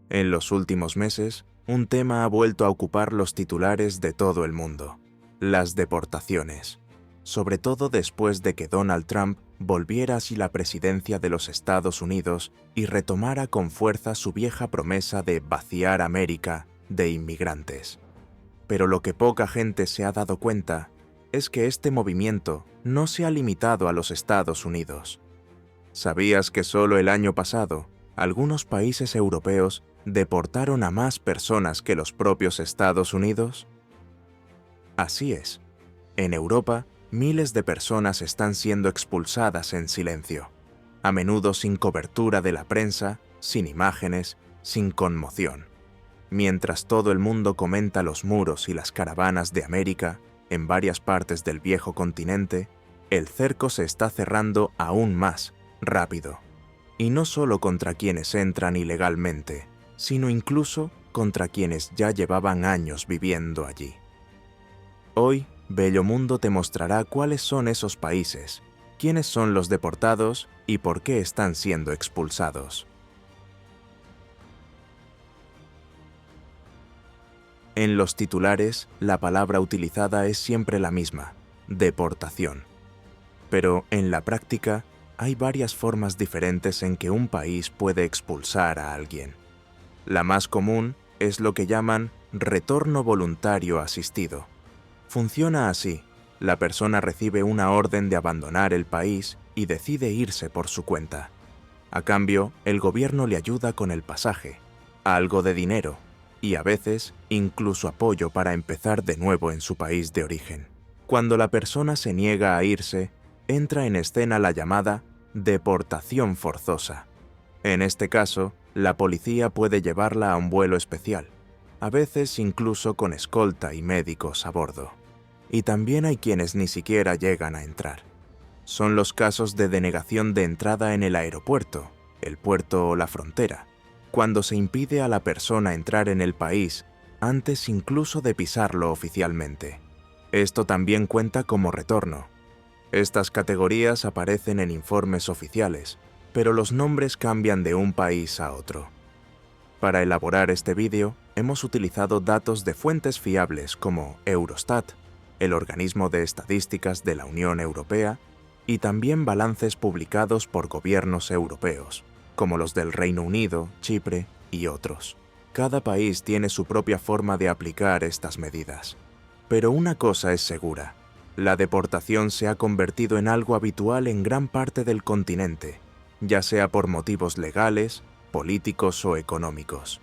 En los últimos meses, un tema ha vuelto a ocupar los titulares de todo el mundo: las deportaciones, sobre todo después de que Donald Trump volviera así la presidencia de los Estados Unidos y retomara con fuerza su vieja promesa de vaciar América de inmigrantes. Pero lo que poca gente se ha dado cuenta es que este movimiento no se ha limitado a los Estados Unidos. ¿Sabías que solo el año pasado algunos países europeos deportaron a más personas que los propios Estados Unidos? Así es. En Europa, miles de personas están siendo expulsadas en silencio, a menudo sin cobertura de la prensa, sin imágenes, sin conmoción. Mientras todo el mundo comenta los muros y las caravanas de América en varias partes del viejo continente, el cerco se está cerrando aún más rápido. Y no solo contra quienes entran ilegalmente, sino incluso contra quienes ya llevaban años viviendo allí. Hoy, Bello Mundo te mostrará cuáles son esos países, quiénes son los deportados y por qué están siendo expulsados. En los titulares, la palabra utilizada es siempre la misma: deportación. Pero en la práctica, hay varias formas diferentes en que un país puede expulsar a alguien. La más común es lo que llaman retorno voluntario asistido. Funciona así: la persona recibe una orden de abandonar el país y decide irse por su cuenta. A cambio, el gobierno le ayuda con el pasaje, algo de dinero y a veces incluso apoyo para empezar de nuevo en su país de origen. Cuando la persona se niega a irse, entra en escena la llamada deportación forzosa. En este caso, la policía puede llevarla a un vuelo especial, a veces incluso con escolta y médicos a bordo. Y también hay quienes ni siquiera llegan a entrar. Son los casos de denegación de entrada en el aeropuerto, el puerto o la frontera, cuando se impide a la persona entrar en el país antes incluso de pisarlo oficialmente. Esto también cuenta como retorno. Estas categorías aparecen en informes oficiales, pero los nombres cambian de un país a otro. Para elaborar este vídeo, hemos utilizado datos de fuentes fiables como Eurostat, el organismo de estadísticas de la Unión Europea, y también balances publicados por gobiernos europeos, como los del Reino Unido, Chipre y otros. Cada país tiene su propia forma de aplicar estas medidas. Pero una cosa es segura: la deportación se ha convertido en algo habitual en gran parte del continente, ya sea por motivos legales, políticos o económicos.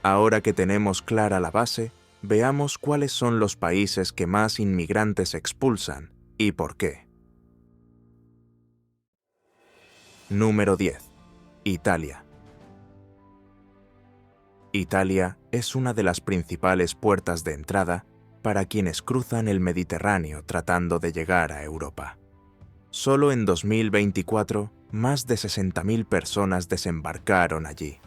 Ahora que tenemos clara la base, veamos cuáles son los países que más inmigrantes expulsan y por qué. Número 10. Italia. Italia es una de las principales puertas de entrada para quienes cruzan el Mediterráneo tratando de llegar a Europa. Solo en 2024, más de 60.000 personas desembarcaron allí.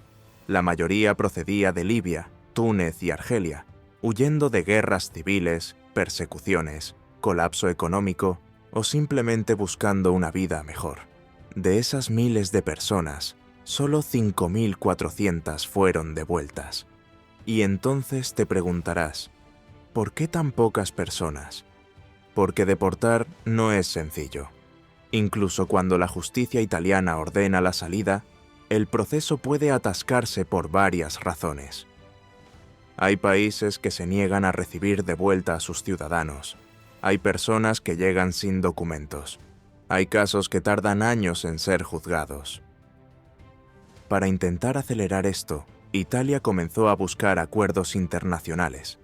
La mayoría procedía de Libia, Túnez y Argelia, huyendo de guerras civiles, persecuciones, colapso económico o simplemente buscando una vida mejor. De esas miles de personas, solo 5.400 fueron devueltas. Y entonces te preguntarás, ¿por qué tan pocas personas? Porque deportar no es sencillo. Incluso cuando la justicia italiana ordena la salida, el proceso puede atascarse por varias razones. Hay países que se niegan a recibir de vuelta a sus ciudadanos. Hay personas que llegan sin documentos. Hay casos que tardan años en ser juzgados. Para intentar acelerar esto, Italia comenzó a buscar acuerdos internacionales.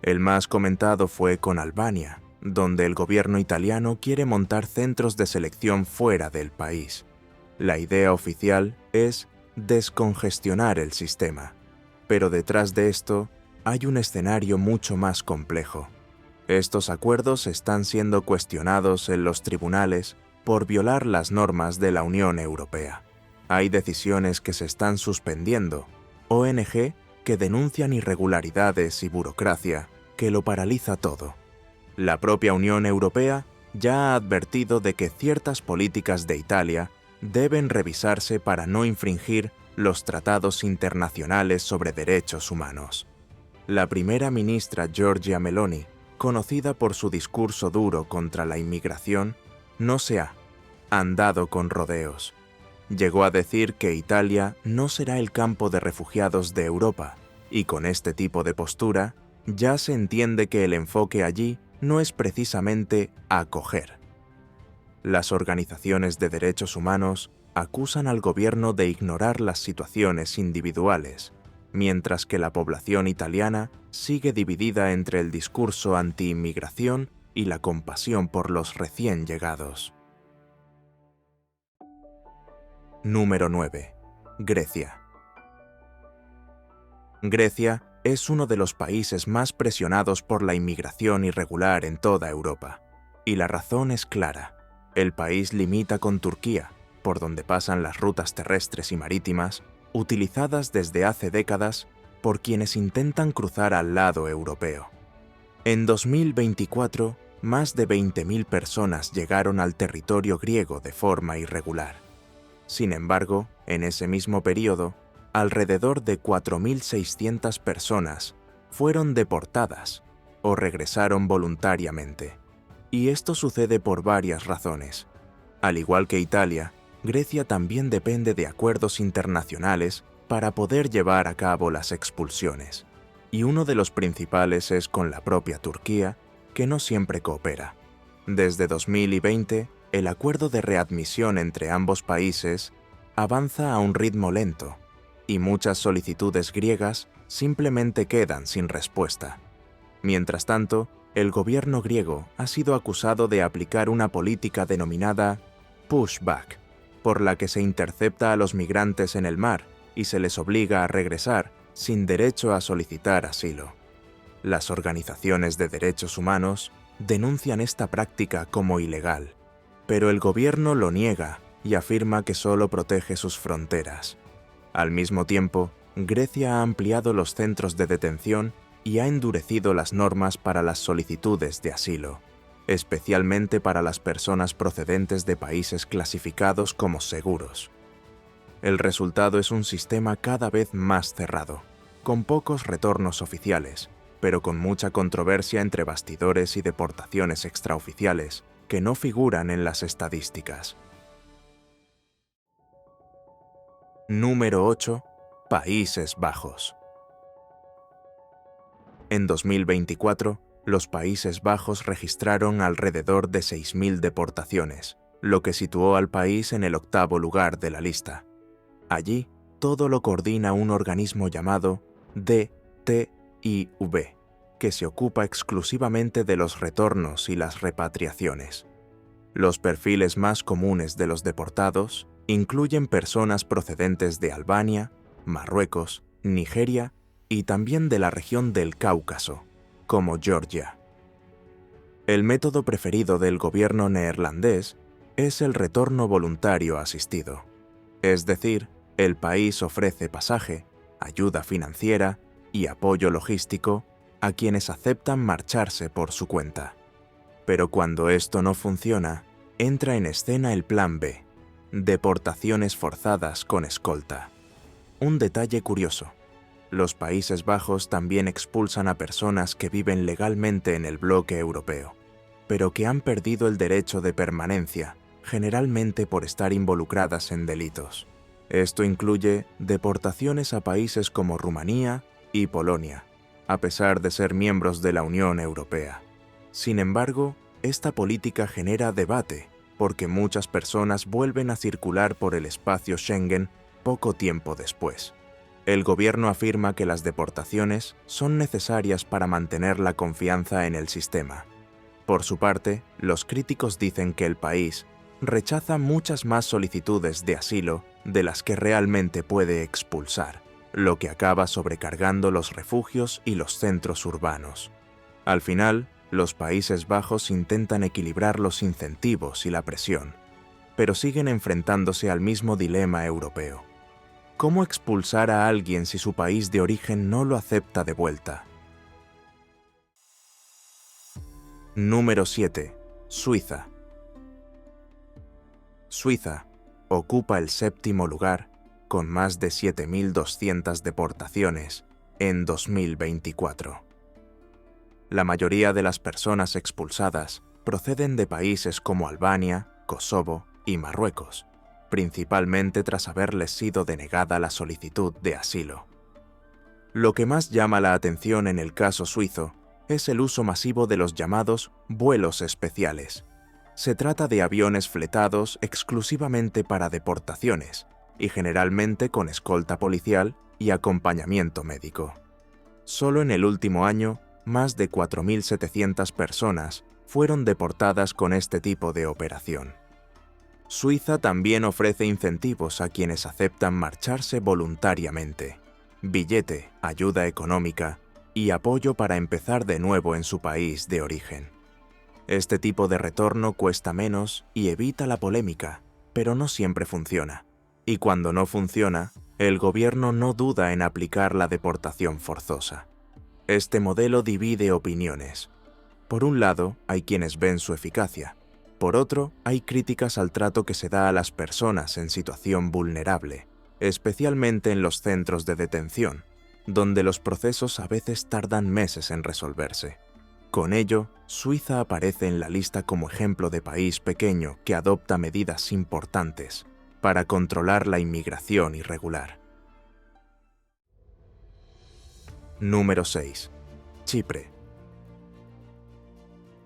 El más comentado fue con Albania, donde el gobierno italiano quiere montar centros de selección fuera del país. La idea oficial es descongestionar el sistema, pero detrás de esto hay un escenario mucho más complejo. Estos acuerdos están siendo cuestionados en los tribunales por violar las normas de la Unión Europea. Hay decisiones que se están suspendiendo, ONG que denuncian irregularidades y burocracia que lo paraliza todo. La propia Unión Europea ya ha advertido de que ciertas políticas de Italia deben revisarse para no infringir los tratados internacionales sobre derechos humanos. La primera ministra Giorgia Meloni, conocida por su discurso duro contra la inmigración, no se ha andado con rodeos. Llegó a decir que Italia no será el campo de refugiados de Europa, y con este tipo de postura ya se entiende que el enfoque allí no es precisamente acoger. Las organizaciones de derechos humanos acusan al gobierno de ignorar las situaciones individuales, mientras que la población italiana sigue dividida entre el discurso anti-inmigración y la compasión por los recién llegados. Número 9. Grecia. Grecia es uno de los países más presionados por la inmigración irregular en toda Europa. Y la razón es clara. El país limita con Turquía, por donde pasan las rutas terrestres y marítimas, utilizadas desde hace décadas por quienes intentan cruzar al lado europeo. En 2024, más de 20.000 personas llegaron al territorio griego de forma irregular. Sin embargo, en ese mismo periodo, alrededor de 4.600 personas fueron deportadas o regresaron voluntariamente. Y esto sucede por varias razones. Al igual que Italia, Grecia también depende de acuerdos internacionales para poder llevar a cabo las expulsiones. Y uno de los principales es con la propia Turquía, que no siempre coopera. Desde 2020, el acuerdo de readmisión entre ambos países avanza a un ritmo lento, y muchas solicitudes griegas simplemente quedan sin respuesta. Mientras tanto, el gobierno griego ha sido acusado de aplicar una política denominada pushback, por la que se intercepta a los migrantes en el mar y se les obliga a regresar sin derecho a solicitar asilo. Las organizaciones de derechos humanos denuncian esta práctica como ilegal, pero el gobierno lo niega y afirma que solo protege sus fronteras. Al mismo tiempo, Grecia ha ampliado los centros de detención y ha endurecido las normas para las solicitudes de asilo, especialmente para las personas procedentes de países clasificados como seguros. El resultado es un sistema cada vez más cerrado, con pocos retornos oficiales, pero con mucha controversia entre bastidores y deportaciones extraoficiales que no figuran en las estadísticas. Número 8. Países Bajos. En 2024, los Países Bajos registraron alrededor de 6.000 deportaciones, lo que situó al país en el 8º lugar de la lista. Allí, todo lo coordina un organismo llamado DTIV, que se ocupa exclusivamente de los retornos y las repatriaciones. Los perfiles más comunes de los deportados incluyen personas procedentes de Albania, Marruecos, Nigeria y también de la región del Cáucaso, como Georgia. El método preferido del gobierno neerlandés es el retorno voluntario asistido. Es decir, el país ofrece pasaje, ayuda financiera y apoyo logístico a quienes aceptan marcharse por su cuenta. Pero cuando esto no funciona, entra en escena el plan B, deportaciones forzadas con escolta. Un detalle curioso. Los Países Bajos también expulsan a personas que viven legalmente en el bloque europeo, pero que han perdido el derecho de permanencia, generalmente por estar involucradas en delitos. Esto incluye deportaciones a países como Rumanía y Polonia, a pesar de ser miembros de la Unión Europea. Sin embargo, esta política genera debate, porque muchas personas vuelven a circular por el espacio Schengen poco tiempo después. El gobierno afirma que las deportaciones son necesarias para mantener la confianza en el sistema. Por su parte, los críticos dicen que el país rechaza muchas más solicitudes de asilo de las que realmente puede expulsar, lo que acaba sobrecargando los refugios y los centros urbanos. Al final, los Países Bajos intentan equilibrar los incentivos y la presión, pero siguen enfrentándose al mismo dilema europeo. ¿Cómo expulsar a alguien si su país de origen no lo acepta de vuelta? Número 7. Suiza. Suiza ocupa el 7º lugar con más de 7.200 deportaciones en 2024. La mayoría de las personas expulsadas proceden de países como Albania, Kosovo y Marruecos, principalmente tras haberles sido denegada la solicitud de asilo. Lo que más llama la atención en el caso suizo es el uso masivo de los llamados vuelos especiales. Se trata de aviones fletados exclusivamente para deportaciones y generalmente con escolta policial y acompañamiento médico. Solo en el último año, más de 4.700 personas fueron deportadas con este tipo de operación. Suiza también ofrece incentivos a quienes aceptan marcharse voluntariamente: billete, ayuda económica y apoyo para empezar de nuevo en su país de origen. Este tipo de retorno cuesta menos y evita la polémica, pero no siempre funciona. Y cuando no funciona, el gobierno no duda en aplicar la deportación forzosa. Este modelo divide opiniones. Por un lado, hay quienes ven su eficacia. Por otro, hay críticas al trato que se da a las personas en situación vulnerable, especialmente en los centros de detención, donde los procesos a veces tardan meses en resolverse. Con ello, Suiza aparece en la lista como ejemplo de país pequeño que adopta medidas importantes para controlar la inmigración irregular. Número 6. Chipre.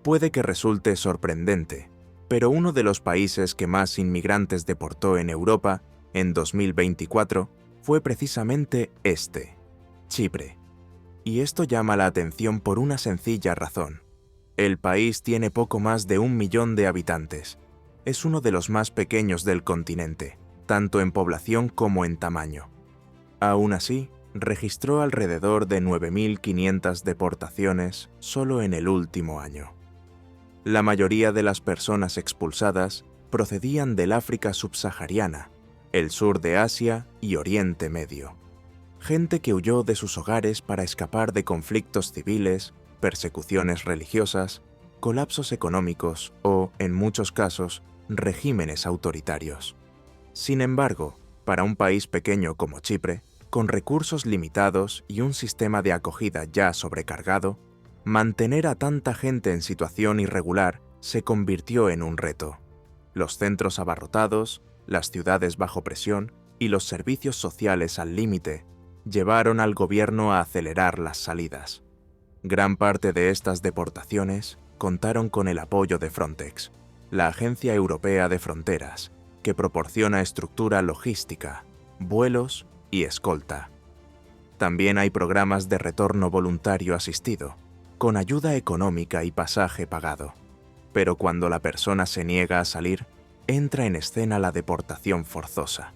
Puede que resulte sorprendente, pero uno de los países que más inmigrantes deportó en Europa en 2024 fue precisamente Chipre. Y esto llama la atención por una sencilla razón. El país tiene poco más de 1 millón de habitantes. Es uno de los más pequeños del continente, tanto en población como en tamaño. Aún así, registró alrededor de 9.500 deportaciones solo en el último año. La mayoría de las personas expulsadas procedían del África subsahariana, el sur de Asia y Oriente Medio. Gente que huyó de sus hogares para escapar de conflictos civiles, persecuciones religiosas, colapsos económicos o, en muchos casos, regímenes autoritarios. Sin embargo, para un país pequeño como Chipre, con recursos limitados y un sistema de acogida ya sobrecargado, mantener a tanta gente en situación irregular se convirtió en un reto. Los centros abarrotados, las ciudades bajo presión y los servicios sociales al límite llevaron al gobierno a acelerar las salidas. Gran parte de estas deportaciones contaron con el apoyo de Frontex, la Agencia Europea de Fronteras, que proporciona estructura logística, vuelos y escolta. También hay programas de retorno voluntario asistido, con ayuda económica y pasaje pagado. Pero cuando la persona se niega a salir, entra en escena la deportación forzosa.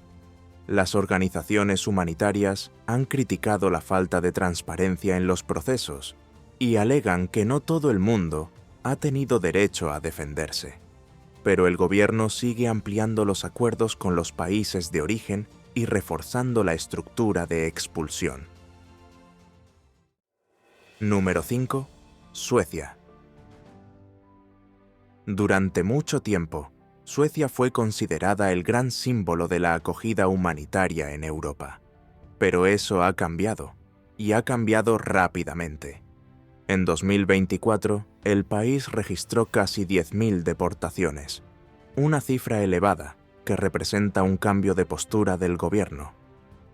Las organizaciones humanitarias han criticado la falta de transparencia en los procesos y alegan que no todo el mundo ha tenido derecho a defenderse. Pero el gobierno sigue ampliando los acuerdos con los países de origen y reforzando la estructura de expulsión. Número 5. Suecia. Durante mucho tiempo, Suecia fue considerada el gran símbolo de la acogida humanitaria en Europa. Pero eso ha cambiado, y ha cambiado rápidamente. En 2024, el país registró casi 10.000 deportaciones, una cifra elevada que representa un cambio de postura del gobierno.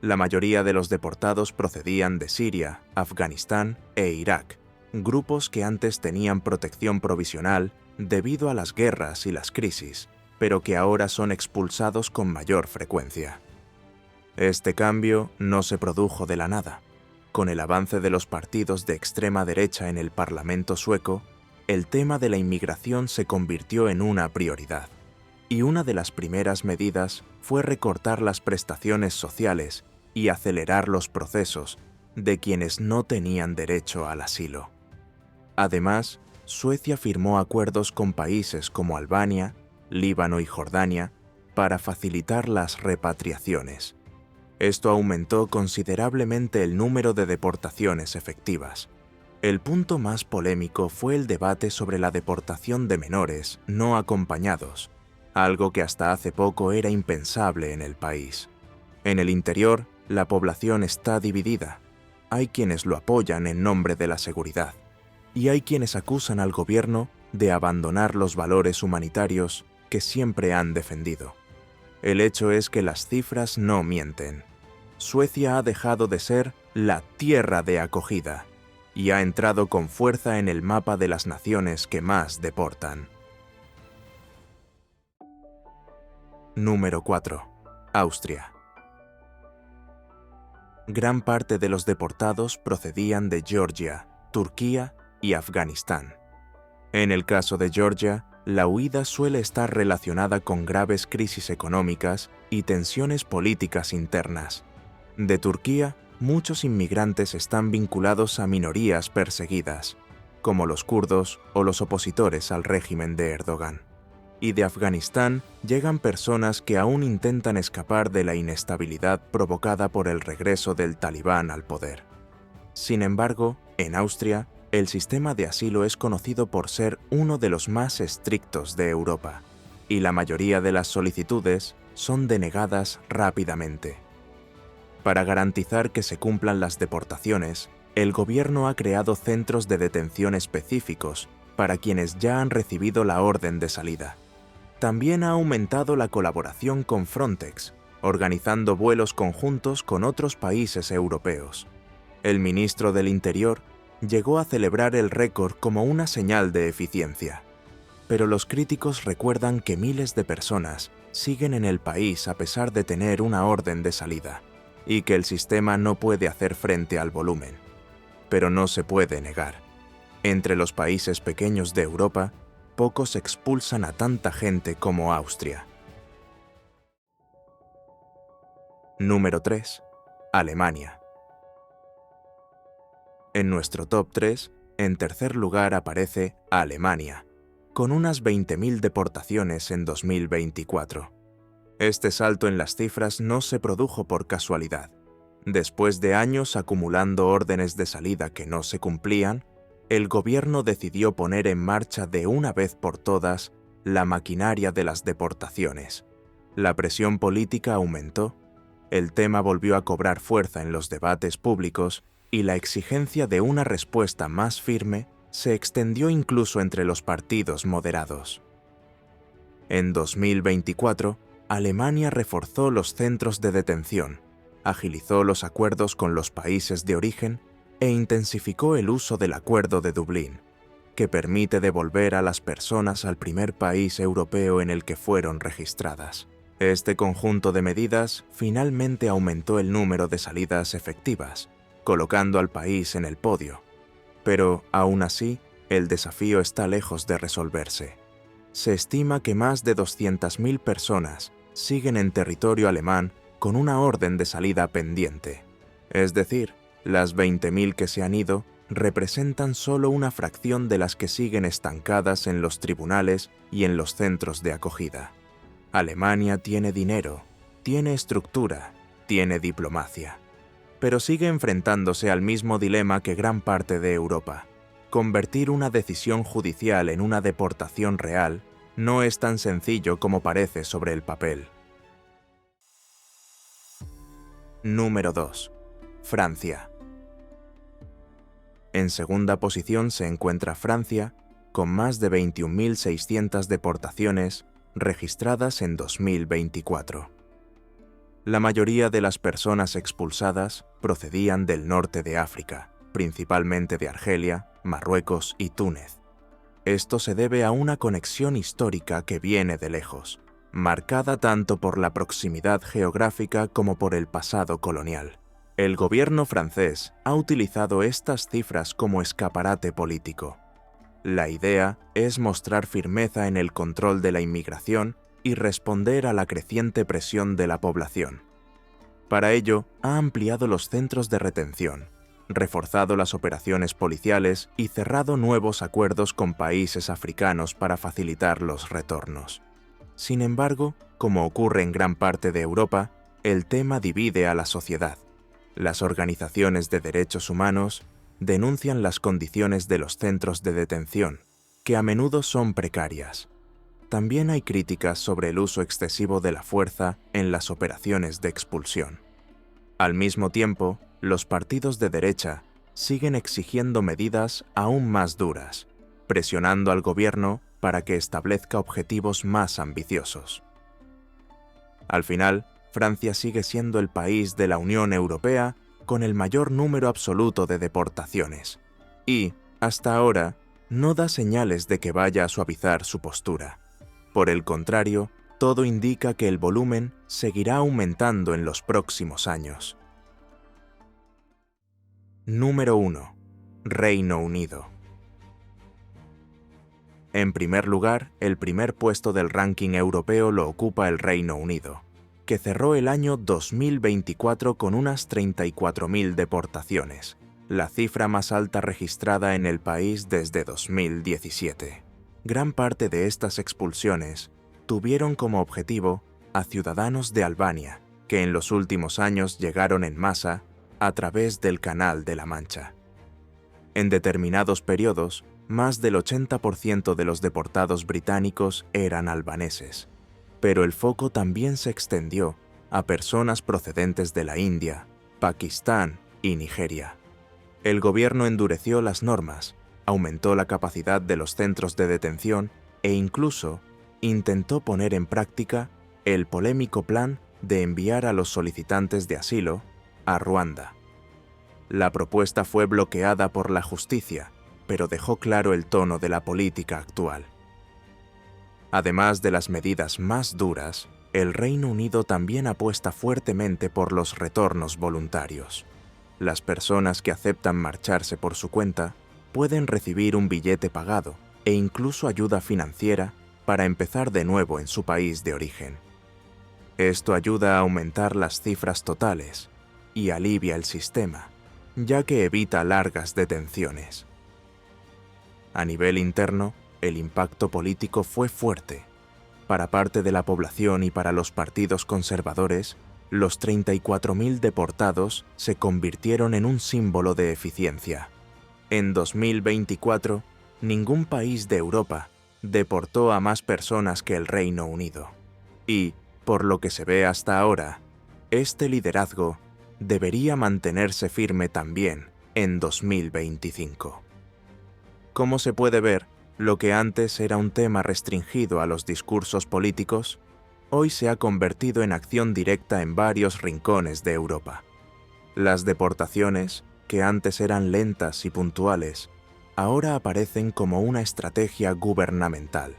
La mayoría de los deportados procedían de Siria, Afganistán e Irak, grupos que antes tenían protección provisional debido a las guerras y las crisis, pero que ahora son expulsados con mayor frecuencia. Este cambio no se produjo de la nada. Con el avance de los partidos de extrema derecha en el Parlamento sueco, el tema de la inmigración se convirtió en una prioridad. Y una de las primeras medidas fue recortar las prestaciones sociales y acelerar los procesos de quienes no tenían derecho al asilo. Además, Suecia firmó acuerdos con países como Albania, Líbano y Jordania para facilitar las repatriaciones. Esto aumentó considerablemente el número de deportaciones efectivas. El punto más polémico fue el debate sobre la deportación de menores no acompañados, algo que hasta hace poco era impensable en el país. En el interior, la población está dividida. Hay quienes lo apoyan en nombre de la seguridad, y hay quienes acusan al gobierno de abandonar los valores humanitarios que siempre han defendido. El hecho es que las cifras no mienten. Suecia ha dejado de ser la tierra de acogida y ha entrado con fuerza en el mapa de las naciones que más deportan. Número 4. Austria. Gran parte de los deportados procedían de Georgia, Turquía y Afganistán. En el caso de Georgia, la huida suele estar relacionada con graves crisis económicas y tensiones políticas internas. De Turquía, muchos inmigrantes están vinculados a minorías perseguidas, como los kurdos o los opositores al régimen de Erdogan. Y de Afganistán llegan personas que aún intentan escapar de la inestabilidad provocada por el regreso del talibán al poder. Sin embargo, en Austria, el sistema de asilo es conocido por ser uno de los más estrictos de Europa, y la mayoría de las solicitudes son denegadas rápidamente. Para garantizar que se cumplan las deportaciones, el gobierno ha creado centros de detención específicos para quienes ya han recibido la orden de salida. También ha aumentado la colaboración con Frontex, organizando vuelos conjuntos con otros países europeos. El ministro del Interior llegó a celebrar el récord como una señal de eficiencia. Pero los críticos recuerdan que miles de personas siguen en el país a pesar de tener una orden de salida, y que el sistema no puede hacer frente al volumen. Pero no se puede negar. Entre los países pequeños de Europa, pocos expulsan a tanta gente como Austria. Número 3. Alemania. En nuestro top 3, en tercer lugar aparece Alemania, con unas 20.000 deportaciones en 2024. Este salto en las cifras no se produjo por casualidad. Después de años acumulando órdenes de salida que no se cumplían, el gobierno decidió poner en marcha de una vez por todas la maquinaria de las deportaciones. La presión política aumentó, el tema volvió a cobrar fuerza en los debates públicos y la exigencia de una respuesta más firme se extendió incluso entre los partidos moderados. En 2024, Alemania reforzó los centros de detención, agilizó los acuerdos con los países de origen e intensificó el uso del Acuerdo de Dublín, que permite devolver a las personas al primer país europeo en el que fueron registradas. Este conjunto de medidas finalmente aumentó el número de salidas efectivas, colocando al país en el podio. Pero, aún así, el desafío está lejos de resolverse. Se estima que más de 200.000 personas siguen en territorio alemán con una orden de salida pendiente. Es decir, las 20.000 que se han ido representan solo una fracción de las que siguen estancadas en los tribunales y en los centros de acogida. Alemania tiene dinero, tiene estructura, tiene diplomacia, pero sigue enfrentándose al mismo dilema que gran parte de Europa. Convertir una decisión judicial en una deportación real no es tan sencillo como parece sobre el papel. Número 2. Francia. En segunda posición se encuentra Francia, con más de 21.600 deportaciones registradas en 2024. La mayoría de las personas expulsadas procedían del norte de África, principalmente de Argelia, Marruecos y Túnez. Esto se debe a una conexión histórica que viene de lejos, marcada tanto por la proximidad geográfica como por el pasado colonial. El gobierno francés ha utilizado estas cifras como escaparate político. La idea es mostrar firmeza en el control de la inmigración y responder a la creciente presión de la población. Para ello, ha ampliado los centros de retención, reforzado las operaciones policiales y cerrado nuevos acuerdos con países africanos para facilitar los retornos. Sin embargo, como ocurre en gran parte de Europa, el tema divide a la sociedad. Las organizaciones de derechos humanos denuncian las condiciones de los centros de detención, que a menudo son precarias. también hay críticas sobre el uso excesivo de la fuerza en las operaciones de expulsión. Al mismo tiempo, los partidos de derecha siguen exigiendo medidas aún más duras, presionando al gobierno para que establezca objetivos más ambiciosos. Al final, Francia sigue siendo el país de la Unión Europea con el mayor número absoluto de deportaciones, y, hasta ahora, no da señales de que vaya a suavizar su postura. Por el contrario, todo indica que el volumen seguirá aumentando en los próximos años. Número 1. Reino Unido. En primer lugar, el primer puesto del ranking europeo lo ocupa el Reino Unido, que cerró el año 2024 con unas 34.000 deportaciones, la cifra más alta registrada en el país desde 2017. Gran parte de estas expulsiones tuvieron como objetivo a ciudadanos de Albania, que en los últimos años llegaron en masa a través del Canal de la Mancha. En determinados periodos, más del 80% de los deportados británicos eran albaneses, pero el foco también se extendió a personas procedentes de la India, Pakistán y Nigeria. El gobierno endureció las normas, aumentó la capacidad de los centros de detención e incluso intentó poner en práctica el polémico plan de enviar a los solicitantes de asilo a Ruanda. La propuesta fue bloqueada por la justicia, pero dejó claro el tono de la política actual. Además de las medidas más duras, el Reino Unido también apuesta fuertemente por los retornos voluntarios. Las personas que aceptan marcharse por su cuenta pueden recibir un billete pagado e incluso ayuda financiera para empezar de nuevo en su país de origen. Esto ayuda a aumentar las cifras totales y alivia el sistema, ya que evita largas detenciones. A nivel interno, el impacto político fue fuerte. Para parte de la población y para los partidos conservadores, los 34.000 deportados se convirtieron en un símbolo de eficiencia. En 2024, ningún país de Europa deportó a más personas que el Reino Unido. Y, por lo que se ve hasta ahora, este liderazgo debería mantenerse firme también en 2025. Como se puede ver, lo que antes era un tema restringido a los discursos políticos, hoy se ha convertido en acción directa en varios rincones de Europa. Las deportaciones, que antes eran lentas y puntuales, ahora aparecen como una estrategia gubernamental,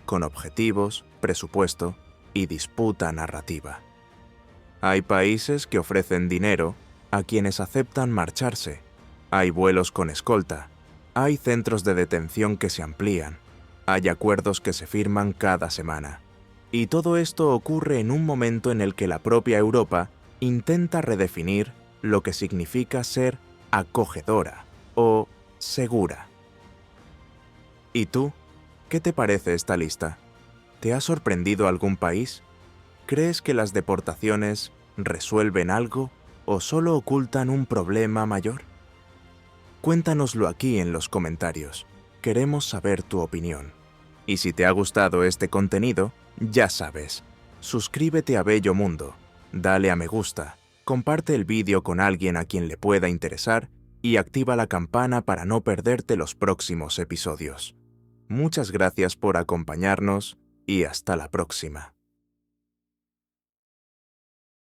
con objetivos, presupuesto y disputa narrativa. Hay países que ofrecen dinero a quienes aceptan marcharse, hay vuelos con escolta, hay centros de detención que se amplían, hay acuerdos que se firman cada semana. Y todo esto ocurre en un momento en el que la propia Europa intenta redefinir lo que significa ser acogedora o segura. ¿Y tú? ¿Qué te parece esta lista? ¿Te ha sorprendido algún país? ¿Crees que las deportaciones resuelven algo o solo ocultan un problema mayor? Cuéntanoslo aquí en los comentarios. Queremos saber tu opinión. Y si te ha gustado este contenido, ya sabes, suscríbete a Bello Mundo, dale a me gusta, comparte el vídeo con alguien a quien le pueda interesar y activa la campana para no perderte los próximos episodios. Muchas gracias por acompañarnos y hasta la próxima.